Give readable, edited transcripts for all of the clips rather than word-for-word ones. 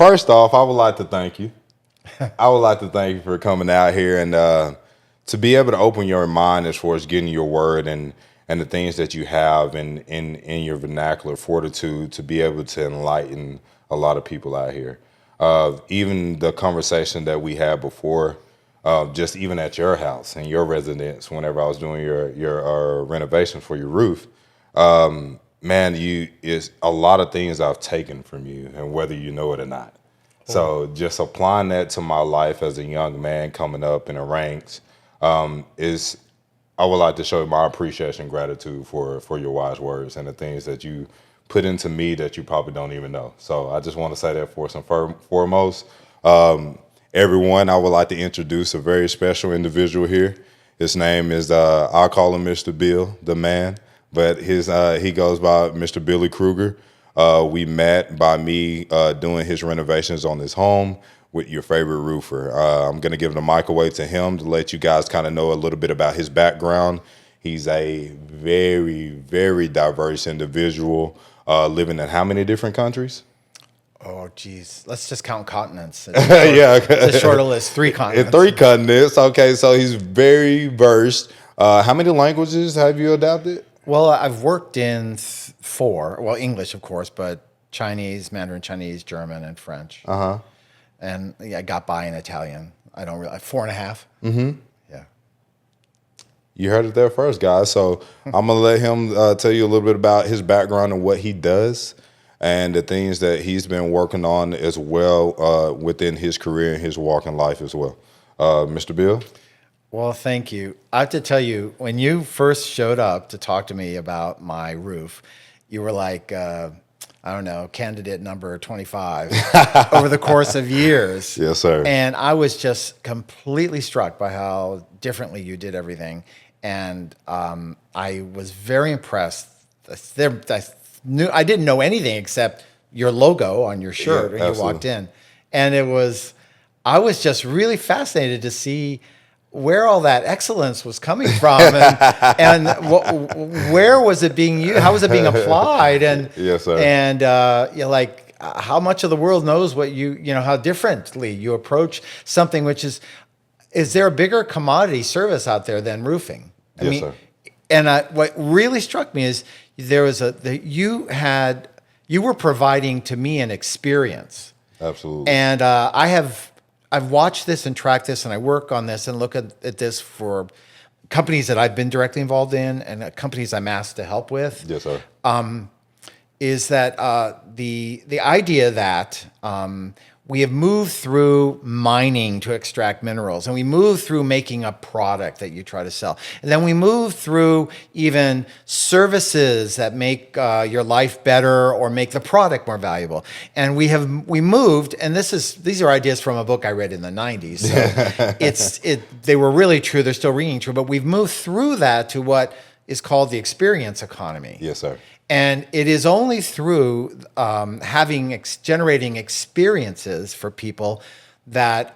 First off, I would like to thank you. I would like to thank you for coming out here and to be able to open your mind as far as getting your word and the things that you have in your vernacular fortitude to be able to enlighten a lot of people out here. Even the conversation that we had before, just even at your house and your residence, whenever I was doing your renovation for your roof, man, you is a lot of things I've taken from you, and whether you know it or not. So just applying that to my life as a young man coming up in the ranks is I would like to show my appreciation and gratitude for your wise words and the things that you put into me that you probably don't even know. So I just want to say that first and foremost. Everyone, I would like to introduce a very special individual here. His name is, I'll call him Mr. Bill, the man, but he goes by Mr. Billy Kruger. We met by me doing his renovations on his home with your favorite roofer. I'm going to give the mic away to him to let you guys kind of know a little bit about his background. He's a very, very diverse individual living in how many different countries? Oh, geez. Let's just count continents. Yeah. It's a shorter list. 3 continents. 3 continents. Okay, so he's very versed. How many languages have you adapted? Well, I've worked in 4. Well, English, of course, but Chinese, Mandarin Chinese, German, and French. Uh-huh. And yeah, I got by in Italian. I don't really, 4.5. Mm-hmm. Yeah. You heard it there first, guys. So I'm going to let him tell you a little bit about his background and what he does and the things that he's been working on as well within his career and his walk in life as well. Mr. Bill? Well, thank you. I have to tell you, when you first showed up to talk to me about my roof, you were like, I don't know, candidate number 25 over the course of years. Yes, sir. And I was just completely struck by how differently you did everything. And I was very impressed. I didn't know anything except your logo on your shirt when you walked in. And I was just really fascinated to see where all that excellence was coming from and where was it being used, how was it being applied, and yes, sir. And like how much of the world knows what how differently you approach something, which is there a bigger commodity service out there than roofing? I mean, sir. And what really struck me is you were providing to me an experience. Absolutely. And I've watched this and tracked this, and I work on this and look at this for companies that I've been directly involved in and companies I'm asked to help with. Yes, sir. Is that the idea that we have moved through mining to extract minerals, and we move through making a product that you try to sell, and then we move through even services that make your life better or make the product more valuable. And we moved, and these are ideas from a book I read in the 90s. So they were really true. They're still ringing true. But we've moved through that to what is called the experience economy. Yes, sir. And it is only through generating experiences for people that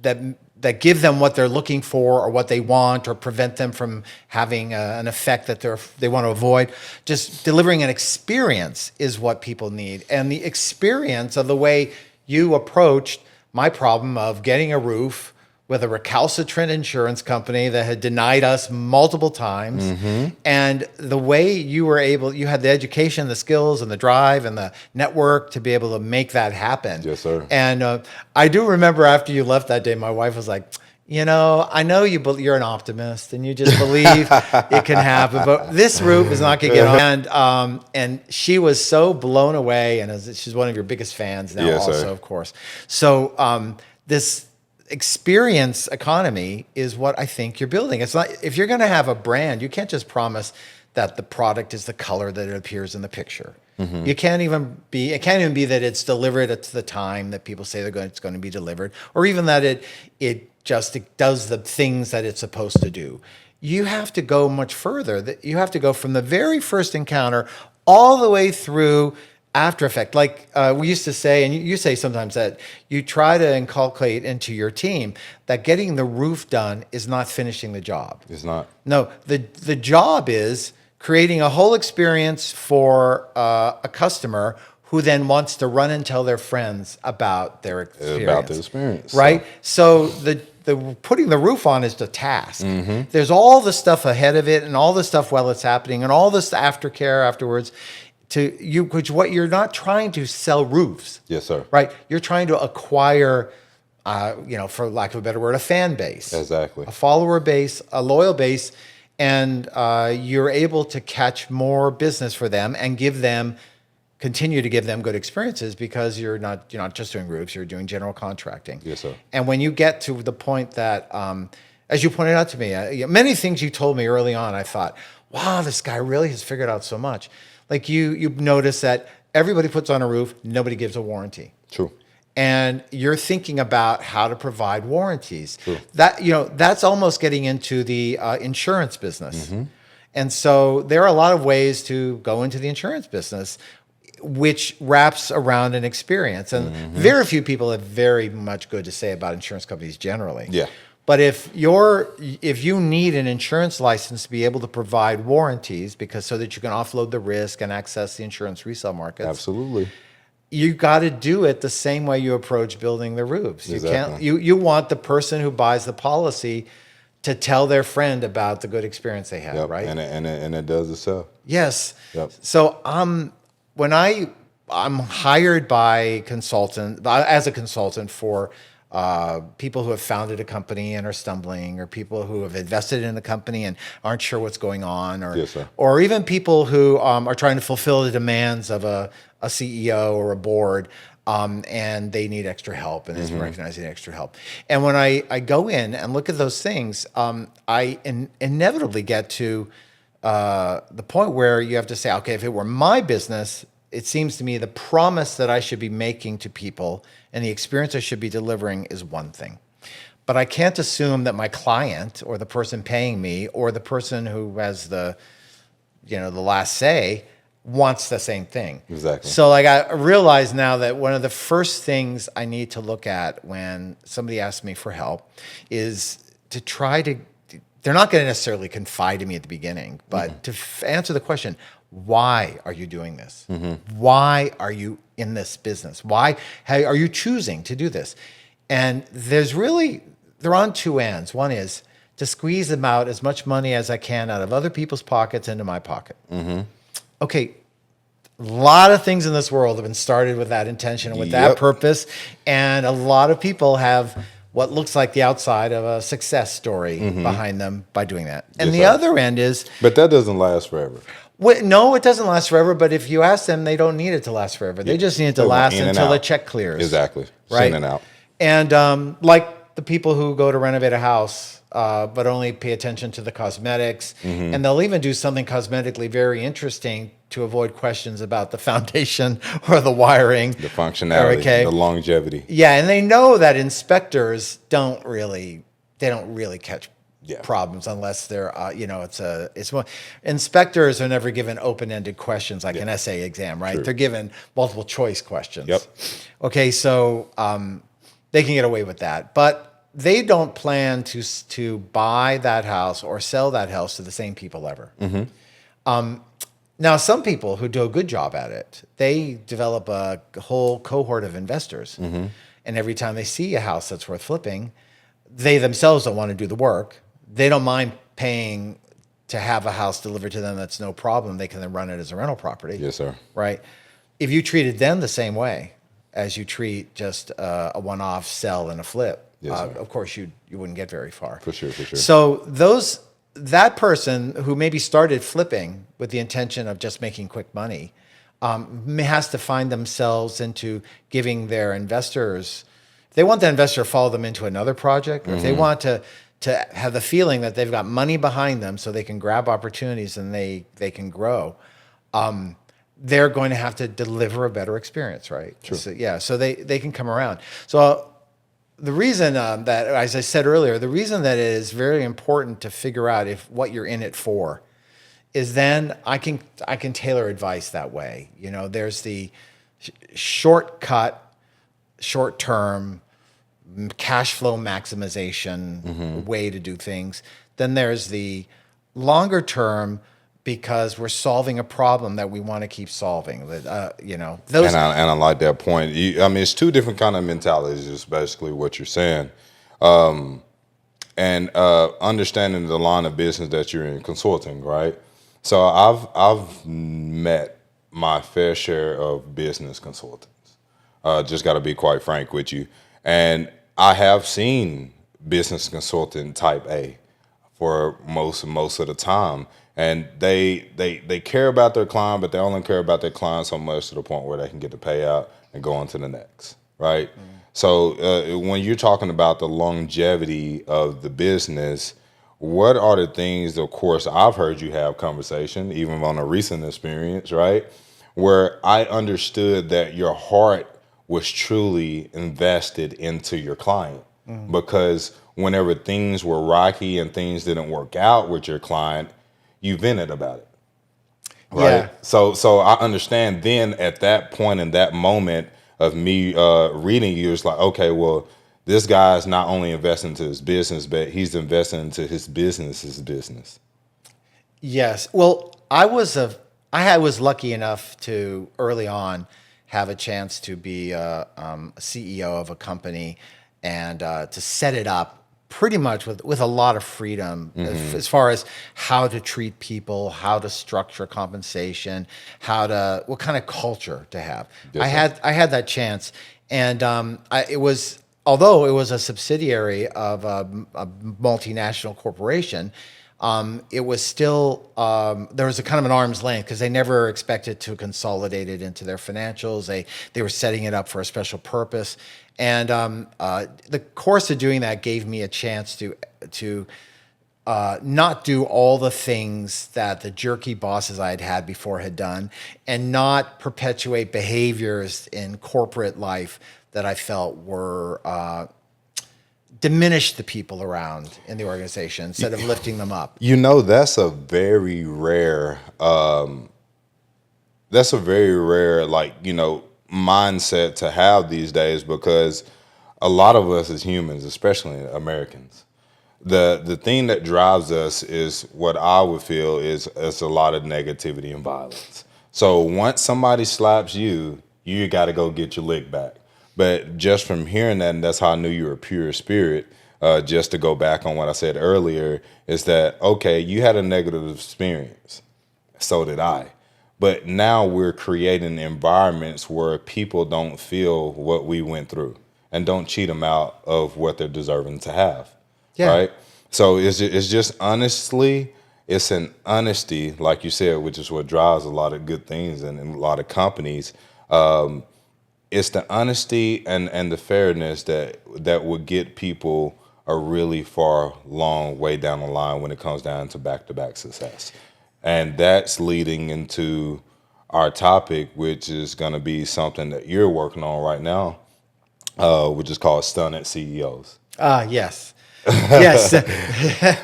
that give them what they're looking for or what they want, or prevent them from having an effect that they want to avoid. Just delivering an experience is what people need, and the experience of the way you approached my problem of getting a roof with a recalcitrant insurance company that had denied us multiple times. Mm-hmm. And the way you had the education, the skills, and the drive, and the network to be able to make that happen. Yes, sir. And I do remember after you left that day, my wife was like, I know you're an optimist and you just believe it can happen, but this roof is not going to get on. And she was so blown away, and she's one of your biggest fans now, yes, also, sir. Of course. So this experience economy is what I think you're building. It's not, if you're going to have a brand, you can't just promise that the product is the color that it appears in the picture. Mm-hmm. It can't even be that it's delivered at the time that people say it's going to be delivered, or even that it does the things that it's supposed to do. You have to go much further. You have to go from the very first encounter all the way through after effect. Like we used to say, and you say sometimes, that you try to inculcate into your team that getting the roof done is not finishing the job. It's not. No, the job is creating a whole experience for a customer who then wants to run and tell their friends about their experience. About the experience. Right? So the putting the roof on is the task. There's all the stuff ahead of it and all the stuff while it's happening and all this aftercare afterwards. Which what you're not trying to sell roofs. Yes, sir. Right? You're trying to acquire, for lack of a better word, a fan base. Exactly. A follower base, a loyal base, and you're able to catch more business for them and continue to give them good experiences because you're not just doing roofs, you're doing general contracting. Yes, sir. And when you get to the point that, as you pointed out to me, many things you told me early on, I thought, wow, this guy really has figured out so much. Like you notice that everybody puts on a roof, nobody gives a warranty. True. And you're thinking about how to provide warranties. True. That's almost getting into the insurance business. And so there are a lot of ways to go into the insurance business, which wraps around an experience. And very few people have very much good to say about insurance companies generally. Yeah. But if you need an insurance license to be able to provide warranties, so that you can offload the risk and access the insurance resale markets, Absolutely. you got to do it the same way you approach building the roofs. Exactly. You want the person who buys the policy to tell their friend about the good experience they had, right? And it does itself. Yes. Yep. So when I'm hired as a consultant for people who have founded a company and are stumbling, or people who have invested in a company and aren't sure what's going on, Yes, sir. or even people who are trying to fulfill the demands of a CEO or a board, and they need extra help, and is recognizing extra help. And when I go in and look at those things, I inevitably get to the point where you have to say, okay, if it were my business, it seems to me the promise that I should be making to people and the experience I should be delivering is one thing. But I can't assume that my client or the person paying me or the person who has the last say wants the same thing. Exactly. So I realize now that one of the first things I need to look at when somebody asks me for help is to they're not going to necessarily confide in me at the beginning, but to answer the question, why are you doing this? Why are you in this business? Why are you choosing to do this? And they're on two ends. One is to squeeze them out as much money as I can out of other people's pockets into my pocket. Okay, a lot of things in this world have been started with that intention and with that purpose. And a lot of people have what looks like the outside of a success story behind them by doing that. And the other end is... But that doesn't last forever. No, it doesn't last forever. But if you ask them, they don't need it to last forever. They just need it to last until the check clears. Exactly. Right? In and out. And like the people who go to renovate a house, but only pay attention to the cosmetics. And they'll even do something cosmetically very interesting to avoid questions about the foundation or the wiring. The functionality, the longevity. Yeah, and they know that inspectors don't really catch problems unless they're, it's more, inspectors are never given open-ended questions like an essay exam, right? True. They're given multiple choice questions. Yep. Okay, so they can get away with that, but they don't plan to buy that house or sell that house to the same people ever. Now, some people who do a good job at it, they develop a whole cohort of investors. And every time they see a house that's worth flipping, they themselves don't want to do the work. They don't mind paying to have a house delivered to them. That's no problem. They can then run it as a rental property. Yes, sir. Right? If you treated them the same way as you treat just a one-off sell and a flip, of course, you wouldn't get very far. For sure. So that person who maybe started flipping with the intention of just making quick money has to find themselves into giving their investors, if they want the investor to follow them into another project, or if they want to have the feeling that they've got money behind them so they can grab opportunities and they can grow, they're going to have to deliver a better experience, right? True. So they can come around. So the reason that, as I said earlier, the reason that it is very important to figure out what you're in it for is then I can tailor advice that way. There's the shortcut, short-term, cash flow maximization way to do things. Then there's the longer-term, because we're solving a problem that we want to keep solving. Those. And I like that point. I mean, it's two different kind of mentalities. Is basically what you're saying, and understanding the line of business that you're in, consulting, right? So I've met my fair share of business consultants. Just got to be quite frank with you, and I have seen business consultant type A for most of the time, and they care about their client, but they only care about their client so much to the point where they can get the payout and go on to the next, right? So when you're talking about the longevity of the business, what are the things? Of course, I've heard you have conversation, even on a recent experience, right, where I understood that your heart was truly invested into your client, because whenever things were rocky and things didn't work out with your client, you vented about it, right? Yeah. So I understand then at that point in that moment of me reading you, it's like, okay, well, this guy's not only investing into his business, but he's investing into his business's business. Yes. Well, I was lucky enough to early on have a chance to be a CEO of a company and to set it up pretty much with a lot of freedom as far as how to treat people, how to structure compensation, what kind of culture to have. Yes, I had that chance, and it was, although it was a subsidiary of a multinational corporation. It was still, there was a kind of an arm's length because they never expected to consolidate it into their financials. They were setting it up for a special purpose. And the course of doing that gave me a chance to not do all the things that the jerky bosses I had had before had done, and not perpetuate behaviors in corporate life that I felt were diminish the people around in the organization instead of lifting them up. You know, that's a very rare, like, mindset to have these days, because a lot of us as humans, especially Americans, the thing that drives us is what I would feel is a lot of negativity and violence. So once somebody slaps you, you got to go get your lick back. But just from hearing that, and that's how I knew you were a pure spirit, just to go back on what I said earlier, is that, okay, you had a negative experience. So did I. But now we're creating environments where people don't feel what we went through and don't cheat them out of what they're deserving to have. Yeah. Right? So it's just honestly, it's an honesty, like you said, which is what drives a lot of good things and a lot of companies. It's the honesty and the fairness that would get people a really long way down the line when it comes down to back-to-back success. And that's leading into our topic, which is going to be something that you're working on right now, which is called Stunted CEOs. Yes. Yes.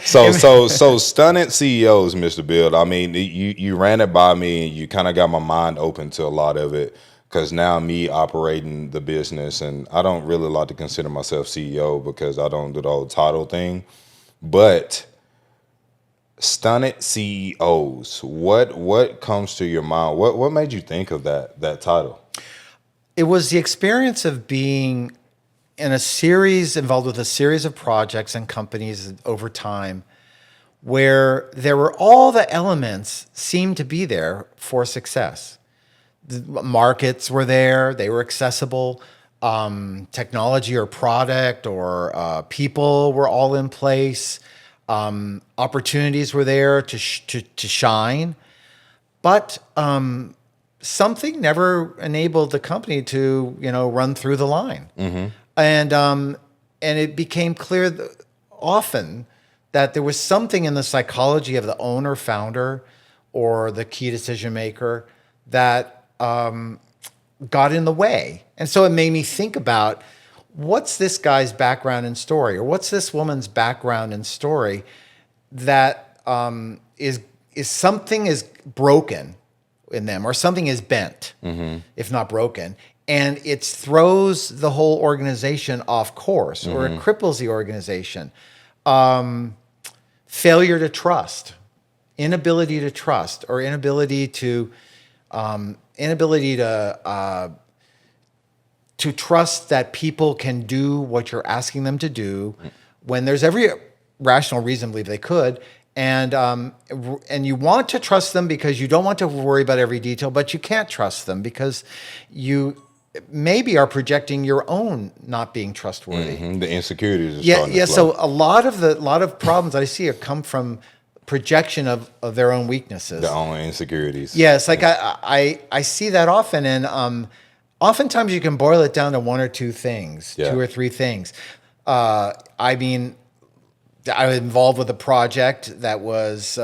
So Stunted CEOs, Mr. Bill. I mean, you ran it by me, and you kind of got my mind open to a lot of it. Because now me operating the business, and I don't really like to consider myself CEO because I don't do the whole title thing. But Stunted CEOs, what comes to your mind? What made you think of that title? It was the experience of being involved with a series of projects and companies over time, where there were all the elements seemed to be there for success. The markets were there, they were accessible, technology or product or people were all in place, opportunities were there to shine, but something never enabled the company to run through the line. And it became clear often that there was something in the psychology of the owner, founder, or the key decision maker that got in the way. And so it made me think about, what's this guy's background and story, or what's this woman's background and story that is something is broken in them, or something is bent, if not broken. And it throws the whole organization off course, or it cripples the organization. Failure to trust inability to trust or inability to trust that people can do what you're asking them to do when there's every rational reason to believe they could. And you want to trust them because you don't want to worry about every detail, but you can't trust them because you maybe are projecting your own not being trustworthy. The insecurities are Yeah, starting yeah. to flow. So a lot of problems that I see come from projection of their own weaknesses. Their own insecurities. Yes, like I see that often, and oftentimes you can boil it down to one or two things, Yeah. two or three things. I mean, I was involved with a project that was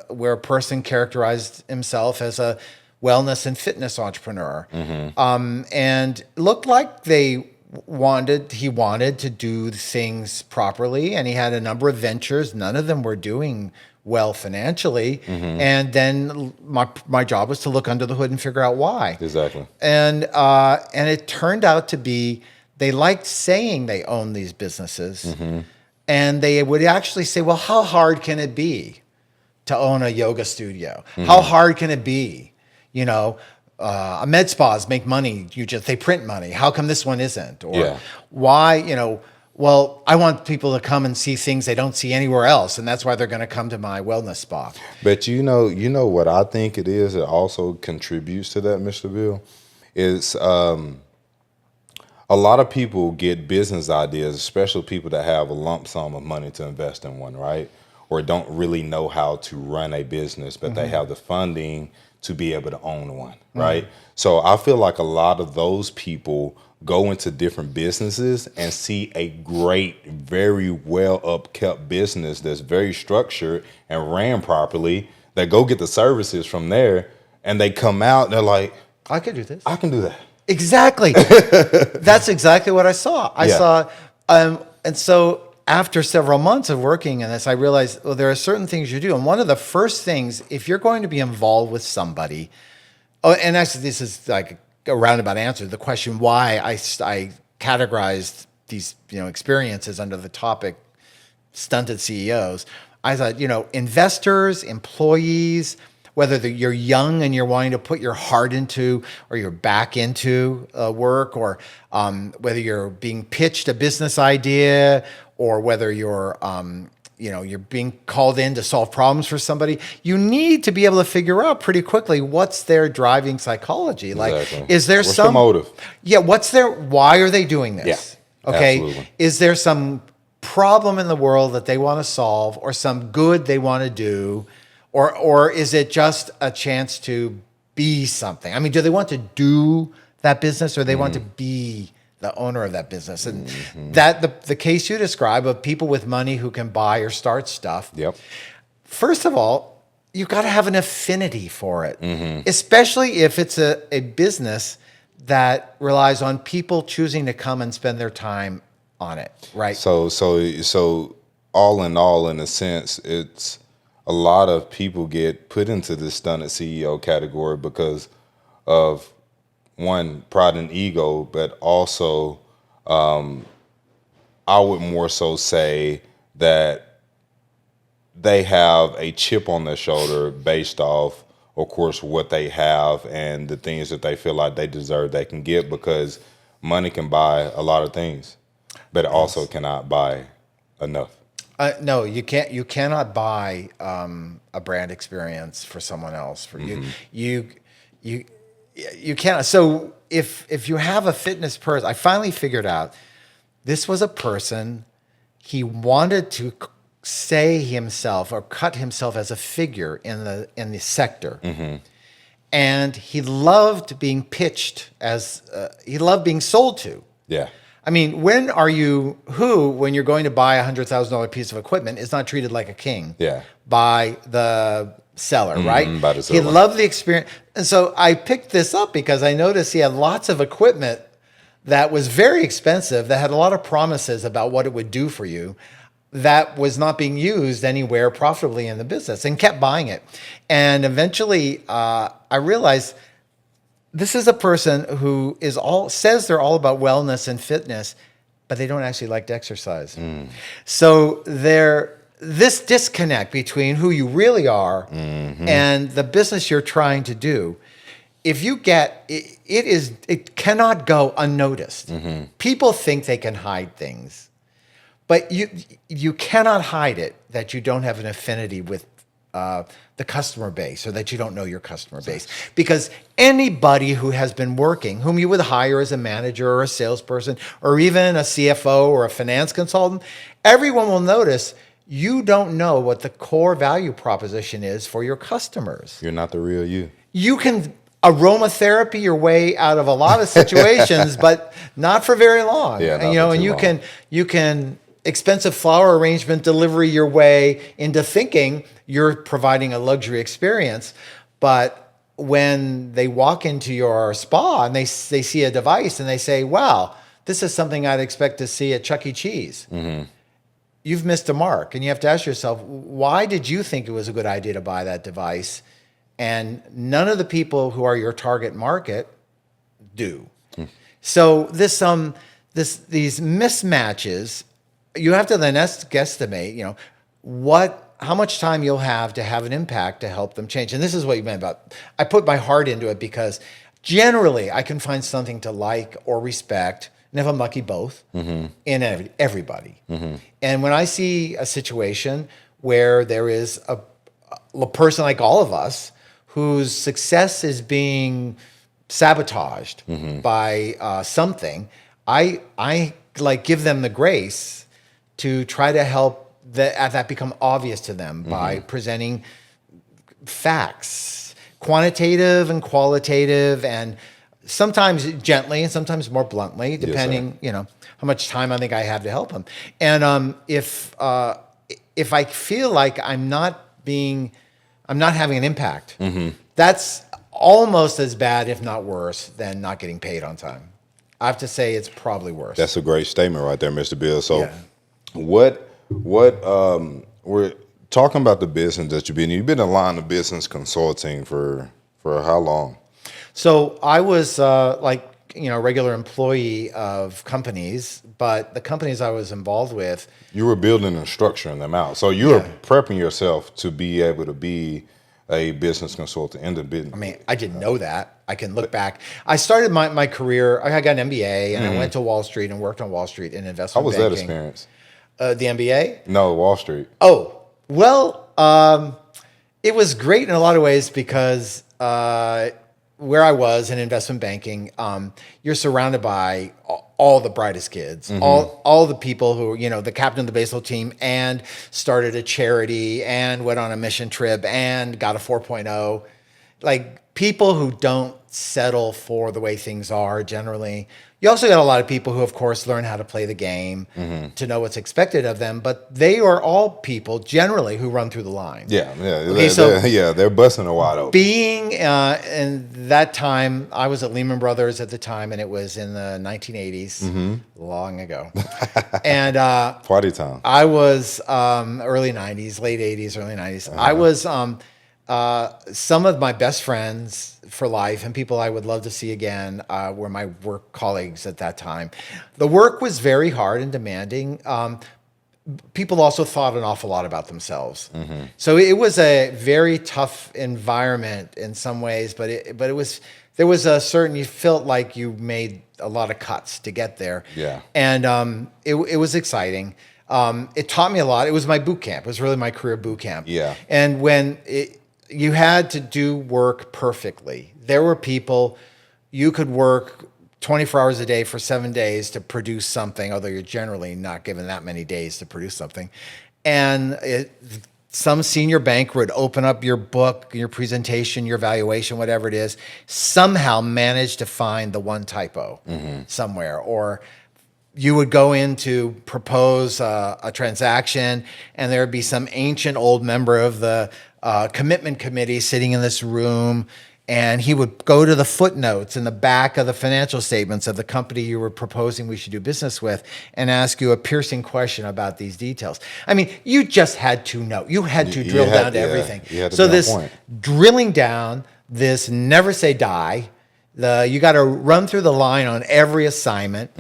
where a person characterized himself as a wellness and fitness entrepreneur, and looked like he wanted to do things properly, and he had a number of ventures. None of them were doing well financially, and then my job was to look under the hood and figure out why. Exactly. And it turned out to be they liked saying they own these businesses, and they would actually say, "Well, how hard can it be to own a yoga studio? How hard can it be? You know, a med spas make money. They print money. How come this one isn't? Or why? You know." Well, I want people to come and see things they don't see anywhere else, and that's why they're going to come to my wellness spa. But you know what I think it is that also contributes to that, Mr. Bill, is a lot of people get business ideas, especially people that have a lump sum of money to invest in one, right? Or don't really know how to run a business, but they have the funding to be able to own one, right? So I feel like a lot of those people go into different businesses and see a great, very well upkept business that's very structured and ran properly. They go get the services from there, and they come out and they're like, I could do this. I can do that. Exactly. That's exactly what I saw. I saw, and so after several months of working in this, I realized, well, there are certain things you do. And one of the first things, if you're going to be involved with somebody, and actually this is like a roundabout answer to the question why I categorized these experiences under the topic stunted CEOs. I thought, investors, employees, whether you're young and you're wanting to put your heart into or your back into work, or whether you're being pitched a business idea, or whether you're you're being called in to solve problems for somebody, you need to be able to figure out pretty quickly what's their driving psychology. Exactly. Like, is there what's the motive? Yeah, why are they doing this? Yeah, okay. absolutely. Is there some problem in the world that they want to solve, or some good they want to do, or is it just a chance to be something? I mean, do they want to do that business, or they want to be the owner of that business? And that the case you describe of people with money who can buy or start stuff. Yep. First of all, you've got to have an affinity for it, especially if it's a business that relies on people choosing to come and spend their time on it, right? So all in all, in a sense, it's a lot of people get put into this stunted CEO category because of, one, pride and ego, but also I would more so say that they have a chip on their shoulder based off, of course, what they have and the things that they feel like they deserve they can get, because money can buy a lot of things, but it also cannot buy enough. No, you can't. You cannot buy a brand experience for someone else. For you cannot. So if you have a fitness person, I finally figured out this was a person. He wanted to say himself or cut himself as a figure in the sector, and he loved being pitched as he loved being sold to. Yeah. I mean, when you're going to buy $100,000 piece of equipment is not treated like a king by the seller, right? By the seller. He loved the experience. And so I picked this up because I noticed he had lots of equipment that was very expensive, that had a lot of promises about what it would do for you, that was not being used anywhere profitably in the business, and kept buying it. And eventually I realized this is a person who says they're all about wellness and fitness, but they don't actually like to exercise. So this disconnect between who you really are and the business you're trying to do, if you get it cannot go unnoticed. People think they can hide things, but you cannot hide it that you don't have an affinity with the customer base, or that you don't know your customer base. Because anybody who has been working, whom you would hire as a manager or a salesperson or even a CFO or a finance consultant, everyone will notice you don't know what the core value proposition is for your customers. You're not the real you. You can aromatherapy your way out of a lot of situations, but not for very long. Yeah, And you can expensive flower arrangement delivery your way into thinking you're providing a luxury experience. But when they walk into your spa and they see a device and they say, wow, this is something I'd expect to see at Chuck E. Cheese. You've missed a mark. And you have to ask yourself, why did you think it was a good idea to buy that device? And none of the people who are your target market do. So these mismatches, you have to then guesstimate, how much time you'll have to have an impact to help them change. And this is what you meant about, I put my heart into it because generally I can find something to like or respect, and if I'm lucky, both, in everybody. And when I see a situation where there is a person like all of us whose success is being sabotaged by something, I like give them the grace to try to help that become obvious to them by presenting facts, quantitative and qualitative, and sometimes gently and sometimes more bluntly, depending, how much time I think I have to help them. And if I feel like I'm not having an impact, that's almost as bad, if not worse, than not getting paid on time. I have to say it's probably worse. That's a great statement right there, Mr. Bill. So what we're talking about the business that you've been in the line of business consulting for how long? So I was a regular employee of companies, but the companies I was involved with, you were building and structuring them out. So you were prepping yourself to be able to be a business consultant in the business. I mean, I didn't know that. I can look back. I started my career, I got an MBA, and I went to Wall Street and worked on Wall Street in investment banking. How was that experience? The MBA? No, Wall Street. Oh, well, it was great in a lot of ways because where I was in investment banking, you're surrounded by all the brightest kids, all the people who, the captain of the baseball team and started a charity and went on a mission trip and got a 4.0. Like people who don't settle for the way things are generally. You also got a lot of people who, of course, learn how to play the game to know what's expected of them. But they are all people generally who run through the line. Yeah. Okay, they're busting a wide open. Being in that time, I was at Lehman Brothers at the time, and it was in the 1980s, long ago. And party time. I was early 90s, late 80s, early 90s. I was some of my best friends for life and people I would love to see again were my work colleagues at that time. The work was very hard and demanding. People also thought an awful lot about themselves. So it was a very tough environment in some ways, but there was a certain, you felt like you made a lot of cuts to get there. Yeah. And it was exciting. It taught me a lot. It was my boot camp. It was really my career boot camp. Yeah. And when you had to do work perfectly. There were people, you could work 24 hours a day for 7 days to produce something, although you're generally not given that many days to produce something. And some senior banker would open up your book, your presentation, your valuation, whatever it is, somehow manage to find the one typo somewhere. Or you would go in to propose a transaction, and there would be some ancient old member of the commitment committee sitting in this room, and he would go to the footnotes in the back of the financial statements of the company you were proposing we should do business with and ask you a piercing question about these details. I mean, you just had to know. You had to drill down to everything. So this drilling down, this never say die, you got to run through the line on every assignment.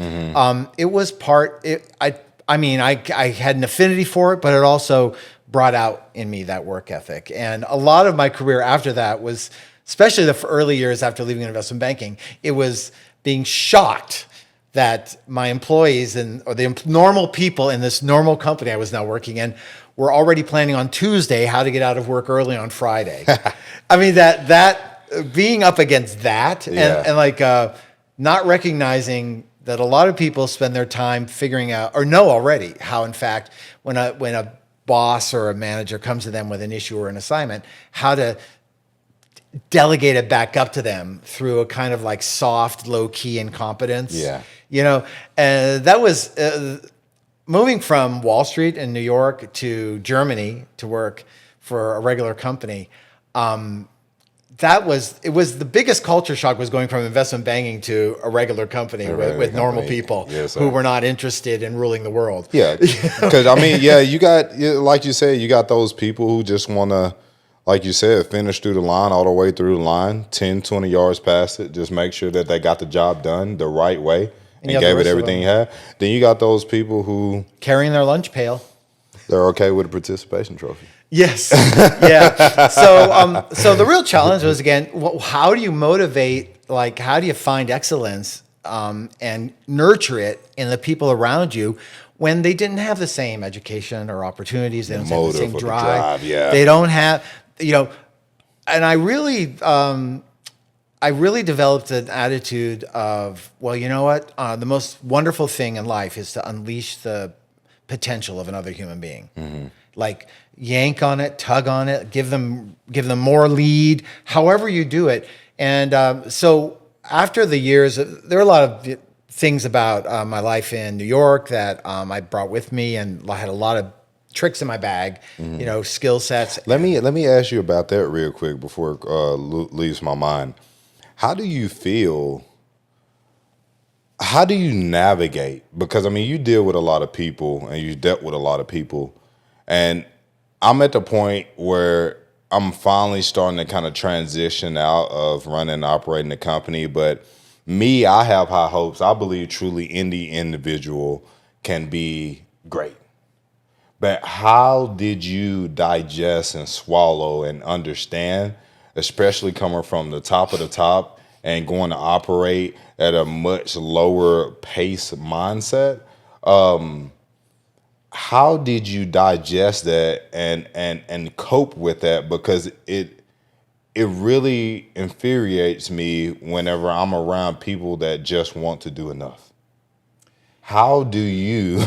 It was I I mean, I had an affinity for it, but it also brought out in me that work ethic. And a lot of my career after that was, especially the early years after leaving investment banking, it was being shocked that my employees or the normal people in this normal company I was now working in were already planning on Tuesday how to get out of work early on Friday. I mean, that being up against that and like not recognizing that a lot of people spend their time figuring out or know already how, in fact, when a boss or a manager comes to them with an issue or an assignment, how to delegate it back up to them through a kind of like soft, low-key incompetence. Yeah. You know, and that was moving from Wall Street in New York to Germany to work for a regular company. It was the biggest culture shock was going from investment banking to a regular company with normal people who were not interested in ruling the world. Yeah. Because, I mean, you got, like you said, you got those people who just want to, like you said, finish through the line, all the way through the line, 10, 20 yards past it, just make sure that they got the job done the right way and gave it everything you had. Then you got those people who... carrying their lunch pail. They're okay with a participation trophy. Yes. Yeah. So the real challenge was, again, how do you motivate, like, how do you find excellence and nurture it in the people around you when they didn't have the same education or opportunities, they don't have the same drive. They don't have, and I really developed an attitude of, well, you know what? The most wonderful thing in life is to unleash the potential of another human being. Mm-hmm. Like, yank on it, tug on it, give them more lead, however you do it. And so after the years, there are a lot of things about my life in New York that I brought with me, and I had a lot of tricks in my bag, skill sets. Let me ask you about that real quick before it leaves my mind. How do you feel? How do you navigate? Because, I mean, you deal with a lot of people and you dealt with a lot of people. And I'm at the point where I'm finally starting to kind of transition out of running and operating the company. But me, I have high hopes. I believe truly any individual can be great. But how did you digest and swallow and understand, especially coming from the top of the top and going to operate at a much lower pace mindset? How did you digest that and cope with that? Because it really infuriates me whenever I'm around people that just want to do enough. How do you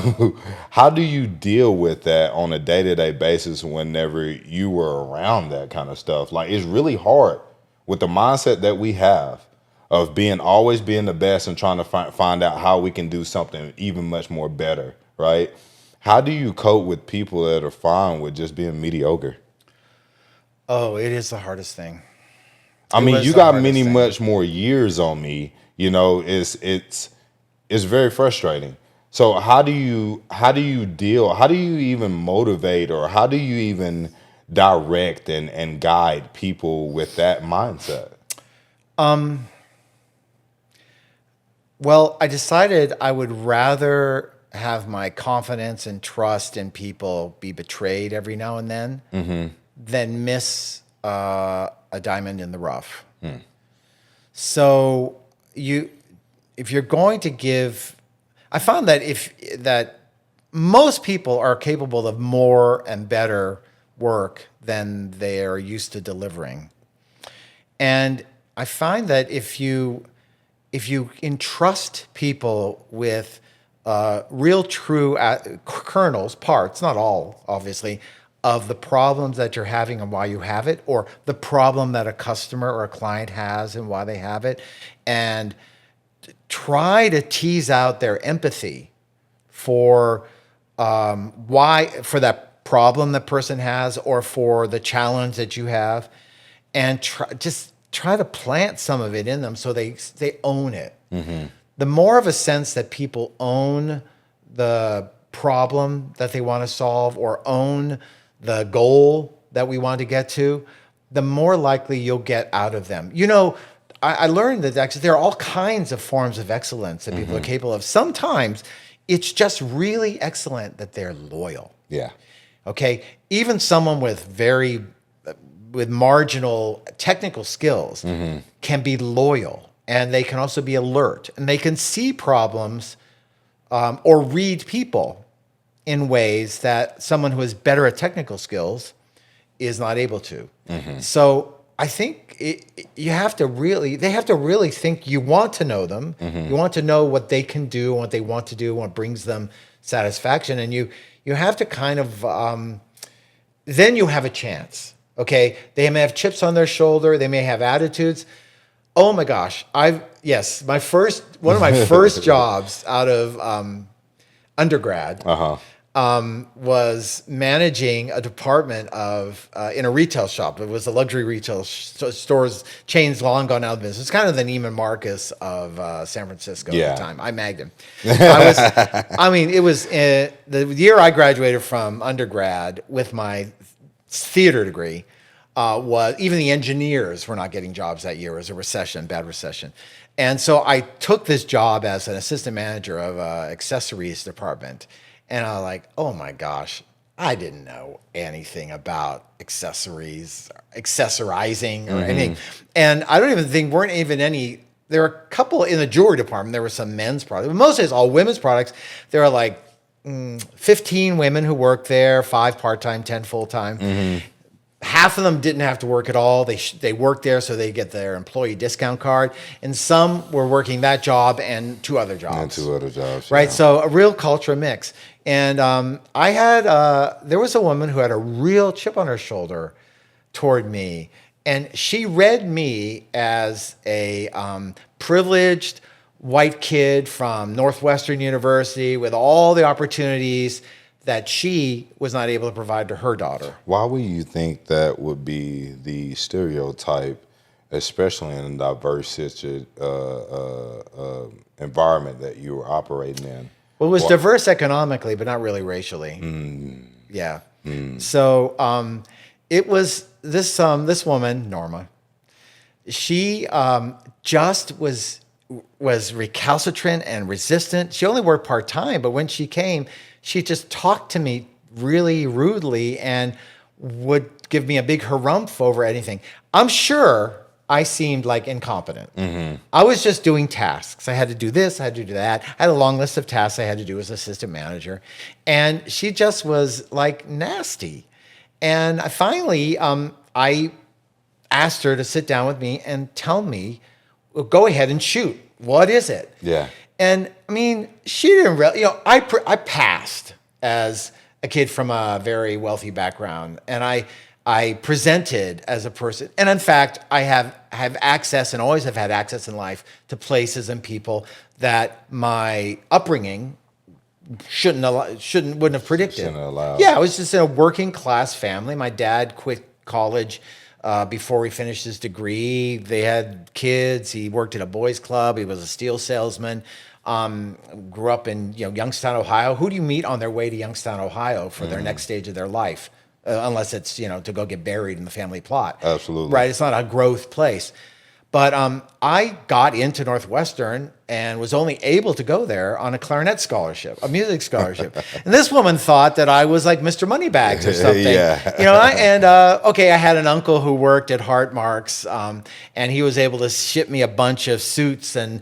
deal with that on a day-to-day basis whenever you were around that kind of stuff? Like, it's really hard with the mindset that we have of always being the best and trying to find out how we can do something even much more better, right? How do you cope with people that are fine with just being mediocre? Oh, it is the hardest thing. I mean, you got much more years on me. It's very frustrating. So how do you deal? How do you even motivate, or how do you even direct and guide people with that mindset? Well, I decided I would rather have my confidence and trust in people be betrayed every now and then than miss a diamond in the rough. So if you're going to give, I found that most people are capable of more and better work than they are used to delivering. And I find that if you entrust people with real, true kernels, parts, not all, obviously, of the problems that you're having and why you have it, or the problem that a customer or a client has and why they have it, and try to tease out their empathy for for that problem the person has or for the challenge that you have, and try to plant some of it in them so they own it. Mm-hmm. The more of a sense that people own the problem that they want to solve or own the goal that we want to get to, the more likely you'll get out of them. I learned that actually there are all kinds of forms of excellence that people are capable of. Sometimes it's just really excellent that they're loyal. Yeah. Okay, even someone with marginal technical skills can be loyal, and they can also be alert, and they can see problems or read people in ways that someone who is better at technical skills is not able to. So I think they have to really think you want to know them. You want to know what they can do, what they want to do, what brings them satisfaction, and you have to kind of then you have a chance. Okay, they may have chips on their shoulder, they may have attitudes. Oh my gosh, one of my first jobs out of undergrad was managing a department in a retail shop. It was a luxury retail stores chains long gone out of business. It's kind of the Neiman Marcus of San Francisco at the time. I magged him. It was the year I graduated from undergrad with my theater degree. Was even the engineers were not getting jobs that year. It was a recession, bad recession. And so I took this job as an assistant manager of an accessories department. And I was like, oh my gosh, I didn't know anything about accessories, accessorizing or anything. And I don't even think there were a couple in the jewelry department. There were some men's products, but mostly it's all women's products. There are like 15 women who worked there, 5 part-time, 10 full-time. Half of them didn't have to work at all. They worked there so they get their employee discount card. And some were working that job and 2 other jobs. Right? Yeah. So a real culture mix. And there was a woman who had a real chip on her shoulder toward me. And she read me as a privileged white kid from Northwestern University with all the opportunities that she was not able to provide to her daughter. Why would you think that would be the stereotype, especially in a diverse environment that you were operating in? Well, it was diverse economically, but not really racially. Yeah. So it was this woman, Norma. She just was recalcitrant and resistant. She only worked part-time, but when she came, she just talked to me really rudely and would give me a big harumph over anything. I'm sure I seemed like incompetent. I was just doing tasks. I had to do this, I had to do that. I had a long list of tasks I had to do as assistant manager. And she just was like nasty. And I asked her to sit down with me and tell me, well, go ahead and shoot. What is it? Yeah. And I mean, she didn't really, I passed as a kid from a very wealthy background, and I presented as a person. And in fact, I have access and always have had access in life to places and people that my upbringing wouldn't have predicted. Shouldn't have allowed. Yeah, I was just in a working class family. My dad quit college before he finished his degree. They had kids. He worked at a boys' club. He was a steel salesman. Grew up in Youngstown, Ohio. Who do you meet on their way to Youngstown, Ohio for their next stage of their life? Unless it's to go get buried in the family plot. Absolutely. Right. It's not a growth place. But I got into Northwestern and was only able to go there on a clarinet scholarship, a music scholarship. And this woman thought that I was like Mr. Moneybags or something. Yeah. I had an uncle who worked at Hart Marks, and he was able to ship me a bunch of suits and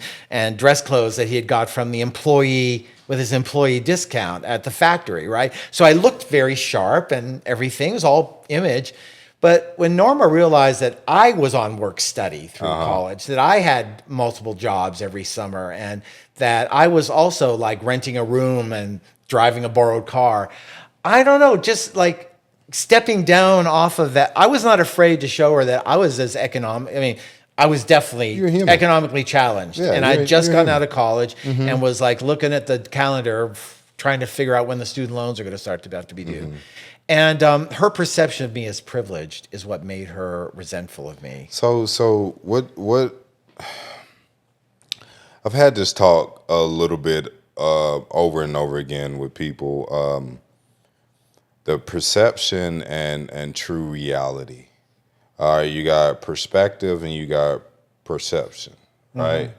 dress clothes that he had got from the employee with his employee discount at the factory, right? So I looked very sharp and everything. It was all image. But when Norma realized that I was on work study through college, that I had multiple jobs every summer, and that I was also like renting a room and driving a borrowed car, I don't know, just like stepping down off of that, I was not afraid to show her that I was as economic. I mean, I was definitely economically challenged. Yeah, and I'd just gotten out of college and was like looking at the calendar, trying to figure out when the student loans are going to start to have to be due. And her perception of me as privileged is what made her resentful of me. So what? I've had this talk a little bit over and over again with people. The perception and true reality. You got perspective and you got perception, right?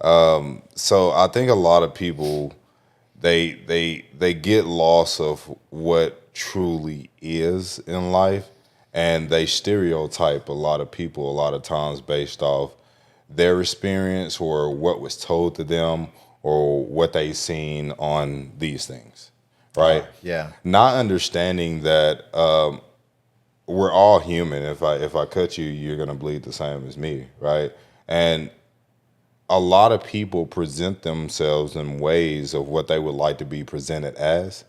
So I think a lot of people they get lost of what truly is in life, and they stereotype a lot of people a lot of times based off their experience or what was told to them or what they seen on these things, right? Yeah. Not understanding that we're all human. If I cut you, you're gonna bleed the same as me, right? And a lot of people present themselves in ways of what they would like to be presented as,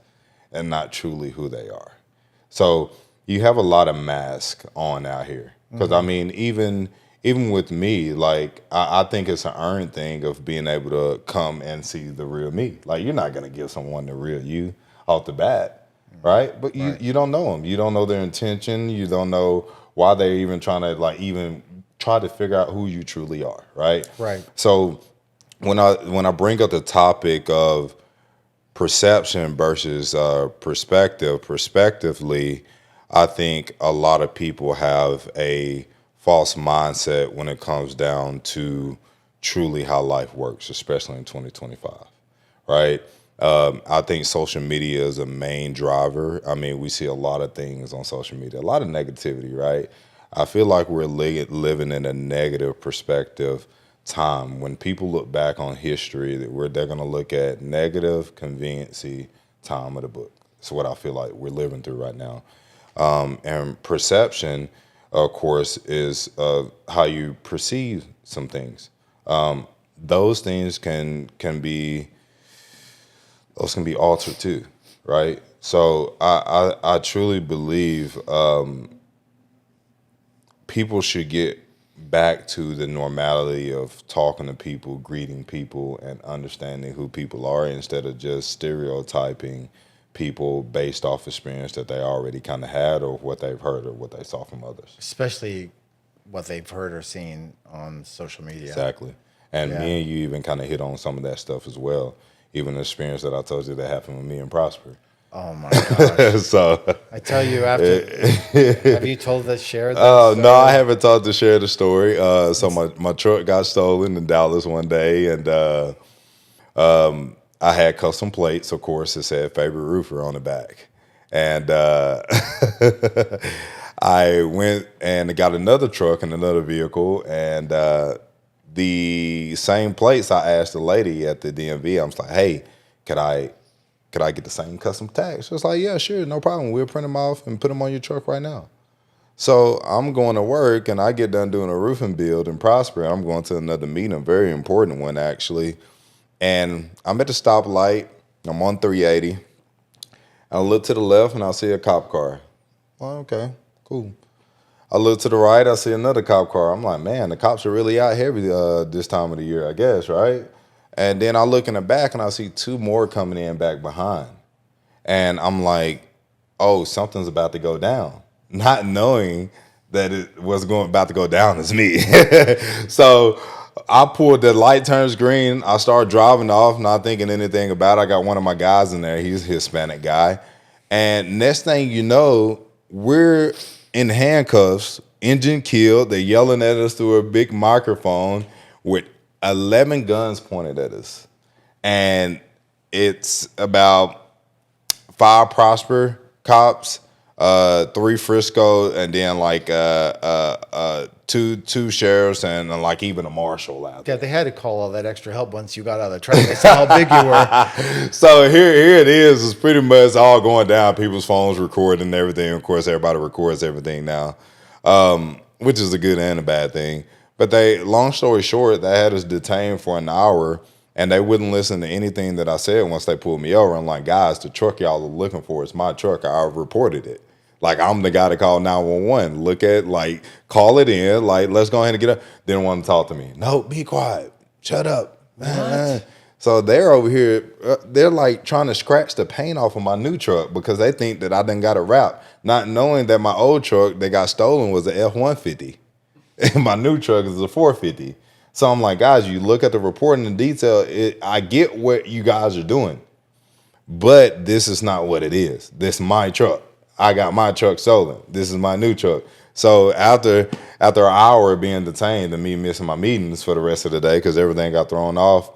and not truly who they are. So you have a lot of mask on out here. Because I mean, even with me, like I think it's an earned thing of being able to come and see the real me. Like you're not gonna give someone the real you off the bat, right? But Right. you don't know them. You don't know their intention. You don't know why they're even trying to like even try to figure out who you truly are, right? Right. So when I bring up the topic of perception versus perspective, prospectively, I think a lot of people have a false mindset when it comes down to truly how life works, especially in 2025, right? I think social media is a main driver. I mean, we see a lot of things on social media, a lot of negativity, right? I feel like we're living in a negative perspective time. When people look back on history, they're going to look at negative conveniency time of the book. That's what I feel like we're living through right now. And perception, of course, is how you perceive some things. Those things can be altered too, right? So I truly believe people should get back to the normality of talking to people, greeting people, and understanding who people are instead of just stereotyping people based off experience that they already kind of had or what they've heard or what they saw from others. Especially what they've heard or seen on social media. Exactly. And Yeah. me and you even kind of hit on some of that stuff as well. Even the experience that I told you that happened with me and Prosper. Oh my gosh. So, I tell you after, have you shared that no, story? I haven't talked to share the story. So my truck got stolen in Dallas one day, and I had custom plates. Of course, it said "favorite roofer" on the back, and I went and got another truck and another vehicle, and the same plates. I asked the lady at the DMV. I was like, "Hey, could I get the same custom tags?" She was like, "Yeah, sure, no problem. We'll print them off and put them on your truck right now." So I'm going to work and I get done doing a roofing build in Prosper. I'm going to another meeting, a very important one actually. And I'm at the stoplight. I'm on 380. I look to the left and I see a cop car. Well, okay, cool. I look to the right, I see another cop car. I'm like, man, the cops are really out heavy this time of the year, I guess, right? And then I look in the back and I see two more coming in back behind. And I'm like, oh, something's about to go down. Not knowing that it was about to go down is me. So I pulled, the light turns green. I start driving off, not thinking anything about it. I got one of my guys in there. He's a Hispanic guy. And next thing you know, we're in handcuffs, engine killed. They're yelling at us through a big microphone with 11 guns pointed at us. And it's about 5 Prosper cops, 3 Frisco, and then like two sheriffs and like even a marshal out Yeah, there. they had to call all that extra help once you got out of the truck. They saw how big you were. So here it is. It's pretty much all going down. People's phones recording and everything. Of course, everybody records everything now, which is a good and a bad thing. But long story short, they had us detained for an hour, and they wouldn't listen to anything that I said once they pulled me over. I'm like, guys, the truck y'all are looking for is my truck. I reported it. Like, I'm the guy to call 911. Look at, like, call it in. Like, let's go ahead and get up. Didn't want to talk to me. No, be quiet. Shut up. What? So they're over here, they're like trying to scratch the paint off of my new truck because they think that I done got a rap, not knowing that my old truck that got stolen was an F-150. And my new truck is a 450. So I'm like, guys, you look at the report in the detail, I get what you guys are doing, but this is not what it is. This is my truck. I got my truck stolen. This is my new truck. So after an hour of being detained and me missing my meetings for the rest of the day because everything got thrown off,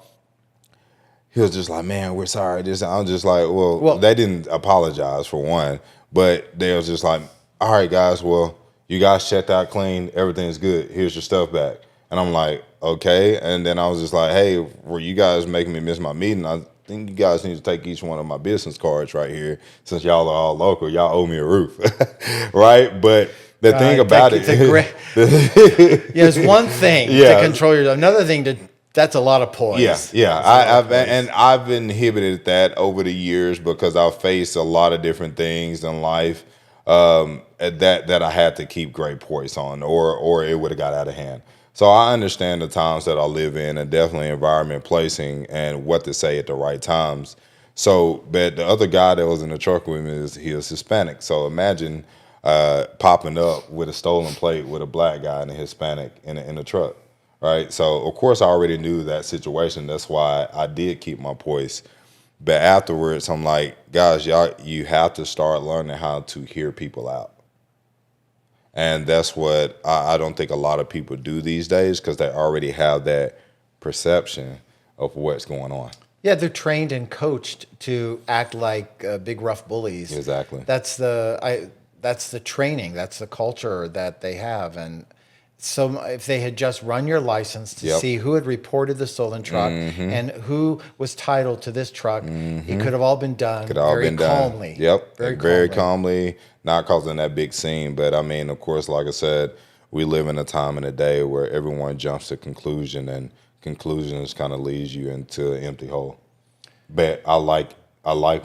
he was just like, man, we're sorry. This, I'm just like, well, Well, they didn't apologize for one, but they was just like, all right, guys, well, you guys checked out clean, everything's good. Here's your stuff back. And I'm like, okay. And then I was just like, hey, were you guys making me miss my meeting? I think you guys need to take each one of my business cards right here, since y'all are all local. Y'all owe me a roof, right? But the thing about it, there's one thing to control your, another thing to, that's a lot of poise. yeah. I've inhibited that over the years because I've faced a lot of different things in life that I had to keep great poise on, or it would have got out of hand. So I understand the times that I live in, and definitely environment placing and what to say at the right times. So, but the other guy that was in the truck with me he was Hispanic. So imagine popping up with a stolen plate with a black guy and a Hispanic in the truck, right? So of course I already knew that situation. That's why I did keep my poise. But afterwards, I'm like, guys, you have to start learning how to hear people out. And that's what I don't think a lot of people do these days, because they already have that perception of what's going on. Yeah, they're trained and coached to act like big rough bullies. Exactly. That's the training. That's the culture that they have. And so if they had just run your license to see who had reported the stolen truck and who was titled to this truck, it could have all been done very calmly. Yep, very calmly, not causing that big scene. But I mean, of course, like I said, we live in a time and a day where everyone jumps to conclusion, and conclusions kind of leads you into an empty hole. But I like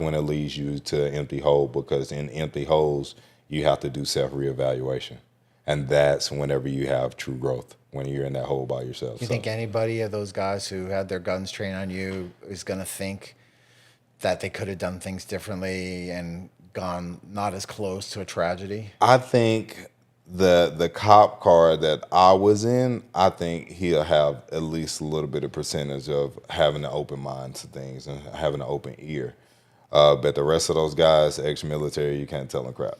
when it leads you to an empty hole, because in empty holes you have to do self-reevaluation. And that's whenever you have true growth, when you're in that hole by yourself. You think anybody of those guys who had their guns trained on you is going to think that they could have done things differently and gone not as close to a tragedy? I think the cop car that I was in, I think he'll have at least a little bit of percentage of having an open mind to things and having an open ear. But the rest of those guys, ex-military, you can't tell them crap.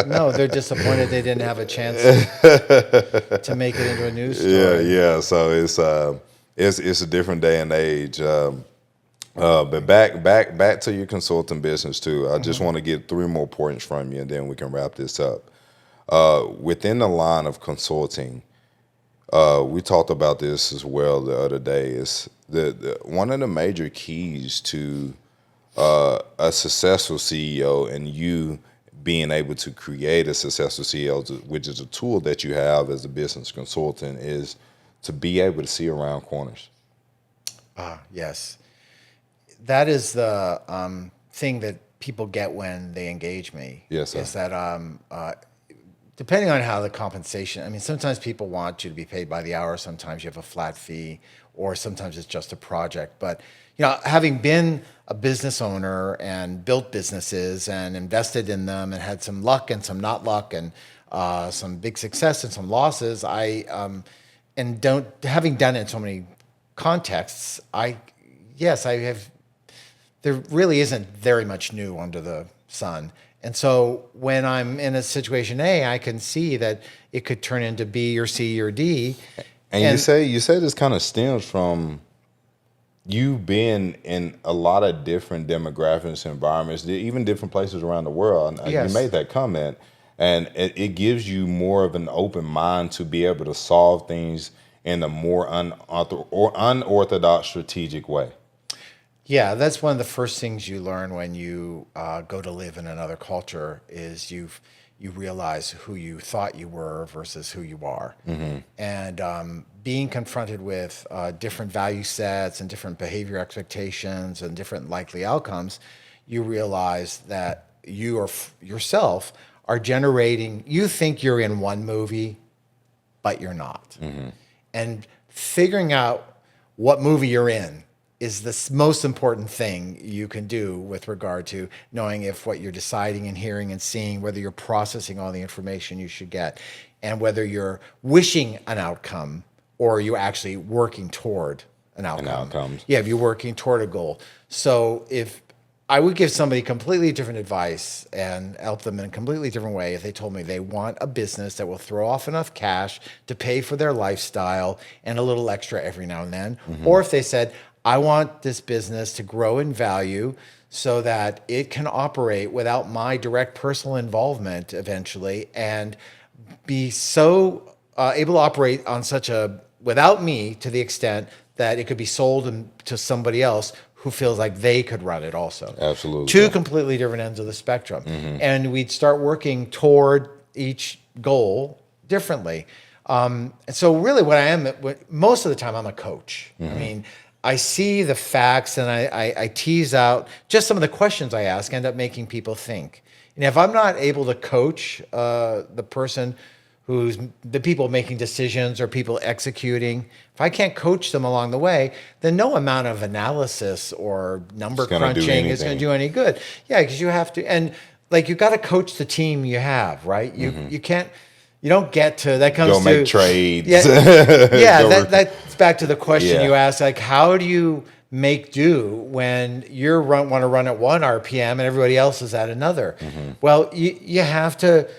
No, they're disappointed they didn't have a chance to make it into a news story. Yeah. So it's a different day and age. But back to your consulting business too. I just want to get 3 more points from you, and then we can wrap this up. Within the line of consulting, we talked about this as well the other day. Is the one of the major keys to a successful CEO, and you being able to create a successful CEO, which is a tool that you have as a business consultant, is to be able to see around corners. Yes. That is the thing that people get when they engage me. Yes, sir. Is that depending on how the compensation, I mean, sometimes people want you to be paid by the hour. Sometimes you have a flat fee, or sometimes it's just a project. But, having been a business owner and built businesses and invested in them and had some luck and some not luck and some big success and some losses, having done it in so many contexts, I have, there really isn't very much new under the sun. And so when I'm in a situation A, I can see that it could turn into B or C or D. And you say this kind of stems from you being in a lot of different demographics, environments, even different places around the world. Yes. You made that comment, and it gives you more of an open mind to be able to solve things in a more unorthodox strategic way. Yeah, that's one of the first things you learn when you go to live in another culture is you realize who you thought you were versus who you are. And being confronted with different value sets and different behavior expectations and different likely outcomes, you realize that you yourself are generating, you think you're in one movie, but you're not. And figuring out what movie you're in is the most important thing you can do with regard to knowing if what you're deciding and hearing and seeing, whether you're processing all the information you should get, and whether you're wishing an outcome or you're actually working toward an outcome. Yeah, if you're working toward a goal. So if I would give somebody completely different advice and help them in a completely different way if they told me they want a business that will throw off enough cash to pay for their lifestyle and a little extra every now and then, or if they said, I want this business to grow in value so that it can operate without my direct personal involvement eventually, and be so able to operate on such a without me, to the extent that it could be sold to somebody else who feels like they could run it also. Absolutely. Two completely different ends of the spectrum. And we'd start working toward each goal differently. And so really what I am, most of the time I'm a coach. I mean, I see the facts and I tease out just some of the questions I ask, end up making people think. And if I'm not able to coach the person who's the people making decisions or people executing, if I can't coach them along the way, then no amount of analysis or number crunching is going to do any good. Yeah, because you have to, and like you got to coach the team you have, right? You can't. You don't get to that comes Go to make trades. Yeah, that's back to the question you asked. Like, how do you make do when you want to run at 1 RPM and everybody else is at another? Well, you have to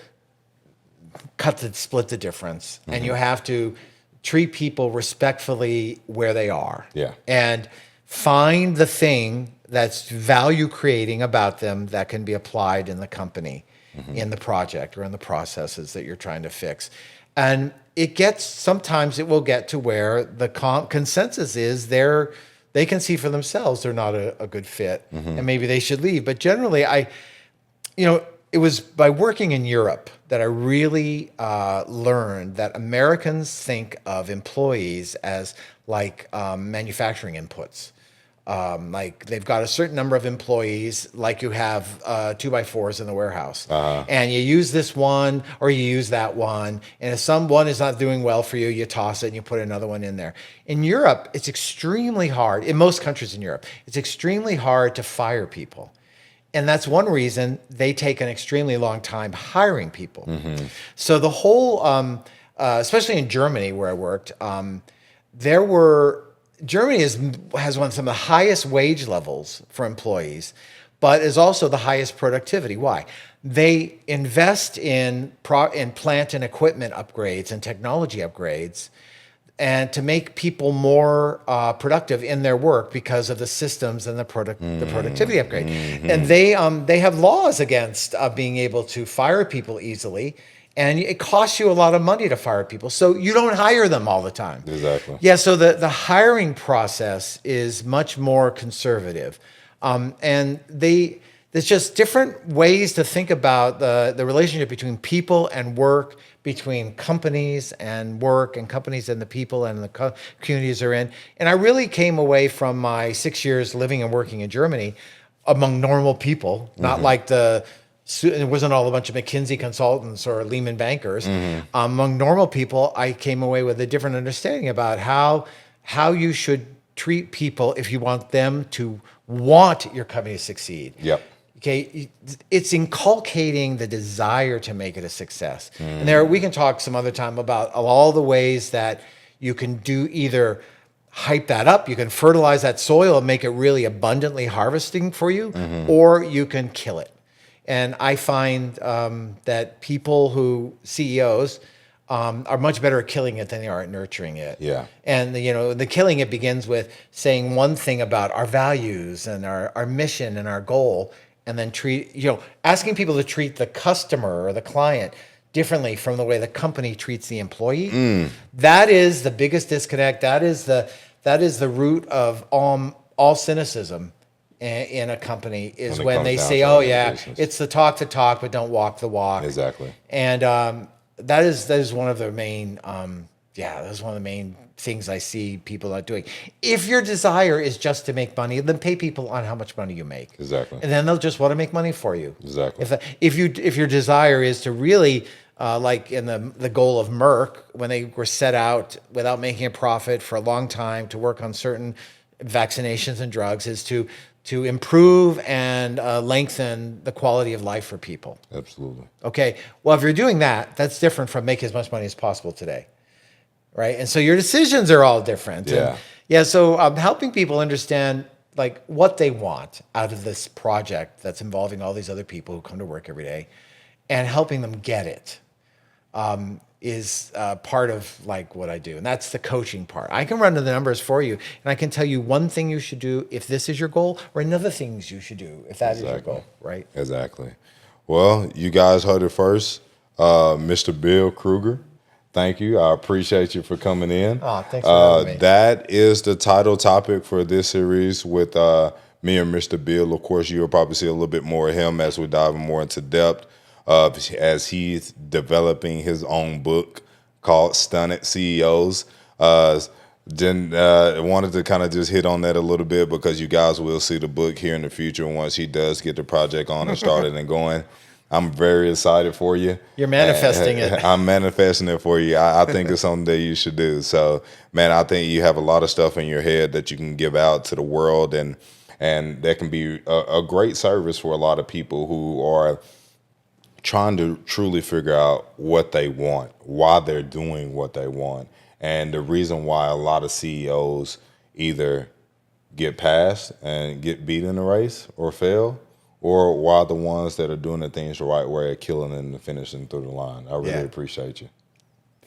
split the difference, and you have to treat people respectfully where they are. Yeah, and find the thing that's value creating about them that can be applied in the company, in the project or in the processes that you're trying to fix. And sometimes it will get to where the consensus is they can see for themselves they're not a good fit, and maybe they should leave. But generally, it was by working in Europe that I really learned that Americans think of employees as like manufacturing inputs. Like they've got a certain number of employees, like you have 2x4s in the warehouse, and you use this one or you use that one, and if one is not doing well for you, you toss it and you put another one in there. In Europe, it's extremely hard. In most countries in Europe, it's extremely hard to fire people, and that's one reason they take an extremely long time hiring people. So the whole, especially in Germany where I worked, Germany has one of some of the highest wage levels for employees, but is also the highest productivity. Why? They invest in plant and equipment upgrades and technology upgrades, and to make people more productive in their work because of the systems and the productivity upgrade. And they have laws against being able to fire people easily. And it costs you a lot of money to fire people, so you don't hire them all the time. Exactly. Yeah, so the hiring process is much more conservative. And there's just different ways to think about the relationship between people and work, between companies and work, and companies and the people and the communities they're in. And I really came away from my 6 years living and working in Germany among normal people, not like it wasn't all a bunch of McKinsey consultants or Lehman bankers. Among normal people, I came away with a different understanding about how you should treat people if you want them to want your company to succeed. Yep. Okay, it's inculcating the desire to make it a success. And we can talk some other time about all the ways that you can do either hype that up, you can fertilize that soil and make it really abundantly harvesting for you, or you can kill it. And I find that CEOs are much better at killing it than they are at nurturing it. Yeah. And the killing it begins with saying one thing about our values and our mission and our goal, and then asking people to treat the customer or the client differently from the way the company treats the employee. That is the biggest disconnect. That is the root of all cynicism in a company, is when they say, "Oh yeah, it's the talk the talk, but don't walk the walk." Exactly. And that is one of the main that's one of the main things I see people not doing. If your desire is just to make money, then pay people on how much money you make. Exactly. And then they'll just want to make money for you. Exactly. If your desire is to really like in the goal of Merck, when they were set out without making a profit for a long time to work on certain vaccinations and drugs, is to improve and lengthen the quality of life for people. Absolutely. Okay. Well, if you're doing that, that's different from make as much money as possible today, right? And so your decisions are all different. Yeah. So helping people understand like what they want out of this project that's involving all these other people who come to work every day, and helping them get it. is part of like what I do, and that's the coaching part. I can run the numbers for you, and I can tell you one thing you should do if this is your goal, or another things you should do if that is your goal, right? Exactly. Well, you guys heard it first. Mr. Bill Kruger, thank you. I appreciate you for coming in. Oh, thanks for having me. That is the title topic for this series with me and Mr. Bill. Of course, you'll probably see a little bit more of him as we dive more into depth as he's developing his own book called Stunted CEOs. Then wanted to kind of just hit on that a little bit because you guys will see the book here in the future once he does get the project on and started and going. I'm very excited for you. You're manifesting it. I'm manifesting it for you. I think it's something that you should do. So, man, I think you have a lot of stuff in your head that you can give out to the world, and that can be a great service for a lot of people who are trying to truly figure out what they want, why they're doing what they want, and the reason why a lot of CEOs either get past and get beat in the race or fail, or why the ones that are doing the things the right way are killing and finishing through the line. I really appreciate you.